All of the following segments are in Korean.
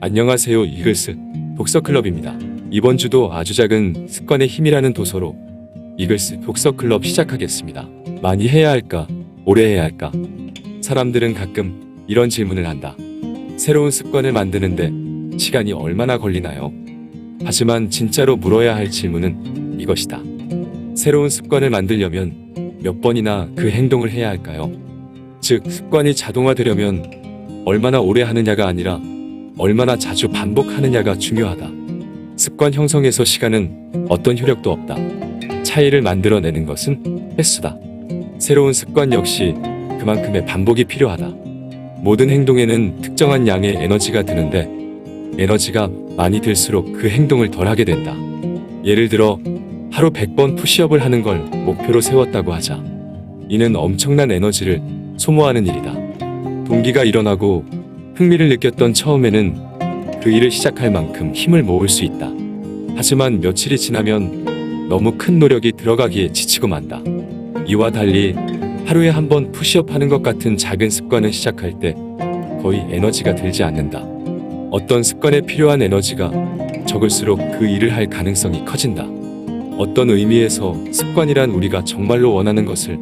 안녕하세요. 이글스 독서클럽입니다. 이번 주도 아주 작은 습관의 힘이라는 도서로 이글스 독서클럽 시작하겠습니다. 많이 해야 할까? 오래 해야 할까? 사람들은 가끔 이런 질문을 한다. 새로운 습관을 만드는데 시간이 얼마나 걸리나요? 하지만 진짜로 물어야 할 질문은 이것이다. 새로운 습관을 만들려면 몇 번이나 그 행동을 해야 할까요? 즉, 습관이 자동화되려면 얼마나 오래 하느냐가 아니라 얼마나 자주 반복하느냐가 중요하다. 습관 형성에서 시간은 어떤 효력도 없다. 차이를 만들어내는 것은 횟수다. 새로운 습관 역시 그만큼의 반복이 필요하다. 모든 행동에는 특정한 양의 에너지가 드는데 에너지가 많이 들수록 그 행동을 덜 하게 된다. 예를 들어 하루 100번 푸시업을 하는 걸 목표로 세웠다고 하자. 이는 엄청난 에너지를 소모하는 일이다. 동기가 일어나고 흥미를 느꼈던 처음에는 그 일을 시작할 만큼 힘을 모을 수 있다. 하지만 며칠이 지나면 너무 큰 노력이 들어가기에 지치고 만다. 이와 달리 하루에 한 번 푸시업 하는 것 같은 작은 습관을 시작할 때 거의 에너지가 들지 않는다. 어떤 습관에 필요한 에너지가 적을수록 그 일을 할 가능성이 커진다. 어떤 의미에서 습관이란 우리가 정말로 원하는 것을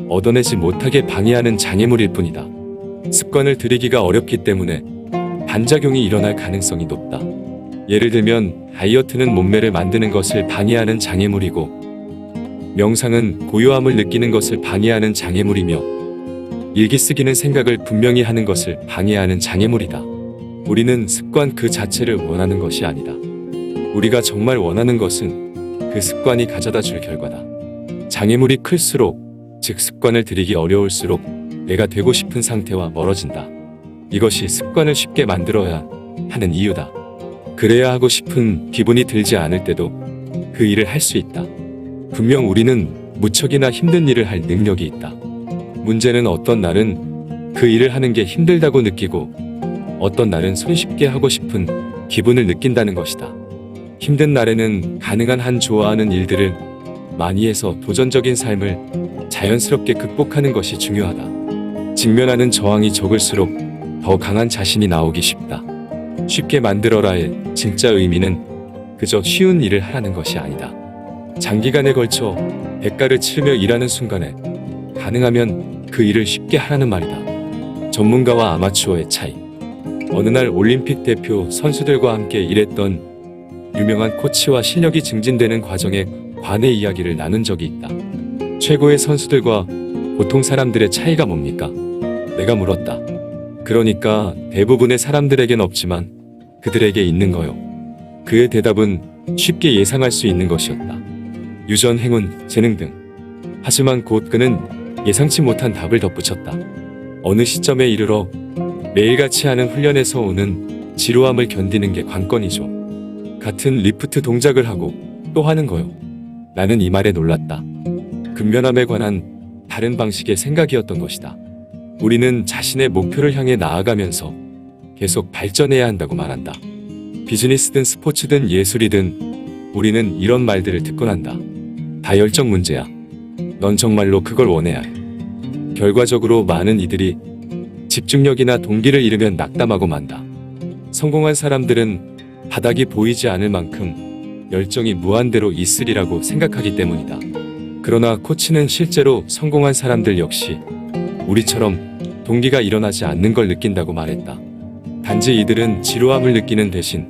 얻어내지 못하게 방해하는 장애물일 뿐이다. 습관을 들이기가 어렵기 때문에 반작용이 일어날 가능성이 높다. 예를 들면 다이어트는 몸매를 만드는 것을 방해하는 장애물이고 명상은 고요함을 느끼는 것을 방해하는 장애물이며 일기 쓰기는 생각을 분명히 하는 것을 방해하는 장애물이다. 우리는 습관 그 자체를 원하는 것이 아니다. 우리가 정말 원하는 것은 그 습관이 가져다 줄 결과다. 장애물이 클수록, 즉 습관을 들이기 어려울수록 내가 되고 싶은 상태와 멀어진다. 이것이 습관을 쉽게 만들어야 하는 이유다. 그래야 하고 싶은 기분이 들지 않을 때도 그 일을 할 수 있다. 분명 우리는 무척이나 힘든 일을 할 능력이 있다. 문제는 어떤 날은 그 일을 하는 게 힘들다고 느끼고 어떤 날은 손쉽게 하고 싶은 기분을 느낀다는 것이다. 힘든 날에는 가능한 한 좋아하는 일들을 많이 해서 도전적인 삶을 자연스럽게 극복하는 것이 중요하다. 직면하는 저항이 적을수록 더 강한 자신이 나오기 쉽다. 쉽게 만들어라의 진짜 의미는 그저 쉬운 일을 하라는 것이 아니다. 장기간에 걸쳐 대가를 치르며 일하는 순간에 가능하면 그 일을 쉽게 하라는 말이다. 전문가와 아마추어의 차이. 어느 날 올림픽 대표 선수들과 함께 일했던 유명한 코치와 실력이 증진되는 과정에 관해 이야기를 나눈 적이 있다. 최고의 선수들과 보통 사람들의 차이가 뭡니까? 내가 물었다. 그러니까 대부분의 사람들에겐 없지만 그들에게 있는 거요. 그의 대답은 쉽게 예상할 수 있는 것이었다. 유전, 행운, 재능 등. 하지만 곧 그는 예상치 못한 답을 덧붙였다. 어느 시점에 이르러 매일같이 하는 훈련에서 오는 지루함을 견디는 게 관건이죠. 같은 리프트 동작을 하고 또 하는 거요. 나는 이 말에 놀랐다. 근면함에 관한 다른 방식의 생각이었던 것이다. 우리는 자신의 목표를 향해 나아가면서 계속 발전해야 한다고 말한다. 비즈니스든 스포츠든 예술이든 우리는 이런 말들을 듣곤 한다. 다 열정 문제야. 넌 정말로 그걸 원해야 해. 결과적으로 많은 이들이 집중력이나 동기를 잃으면 낙담하고 만다. 성공한 사람들은 바닥이 보이지 않을 만큼 열정이 무한대로 있으리라고 생각하기 때문이다. 그러나 코치는 실제로 성공한 사람들 역시 우리처럼 동기가 일어나지 않는 걸 느낀다고 말했다. 단지 이들은 지루함을 느끼는 대신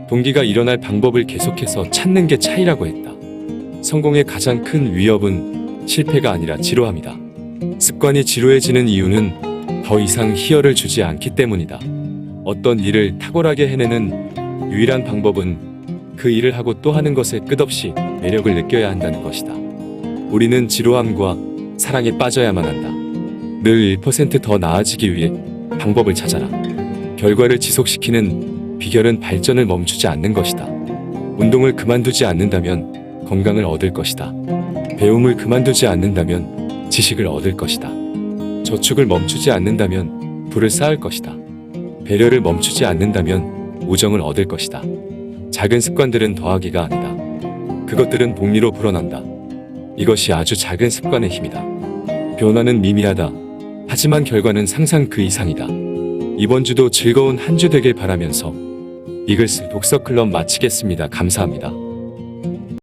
동기가 일어날 방법을 계속해서 찾는 게 차이라고 했다. 성공의 가장 큰 위협은 실패가 아니라 지루함이다. 습관이 지루해지는 이유는 더 이상 희열을 주지 않기 때문이다. 어떤 일을 탁월하게 해내는 유일한 방법은 그 일을 하고 또 하는 것에 끝없이 매력을 느껴야 한다는 것이다. 우리는 지루함과 사랑에 빠져야만 한다. 늘 1% 나아지기 위해 방법을 찾아라. 결과를 지속시키는 비결은 발전을 멈추지 않는 것이다. 운동을 그만두지 않는다면 건강을 얻을 것이다. 배움을 그만두지 않는다면 지식을 얻을 것이다. 저축을 멈추지 않는다면 부를 쌓을 것이다. 배려를 멈추지 않는다면 우정을 얻을 것이다. 작은 습관들은 더하기가 아니다. 그것들은 복리로 불어난다. 이것이 아주 작은 습관의 힘이다. 변화는 미미하다. 하지만 결과는 상상 그 이상이다. 이번 주도 즐거운 한 주 되길 바라면서 이글스 독서클럽 마치겠습니다. 감사합니다.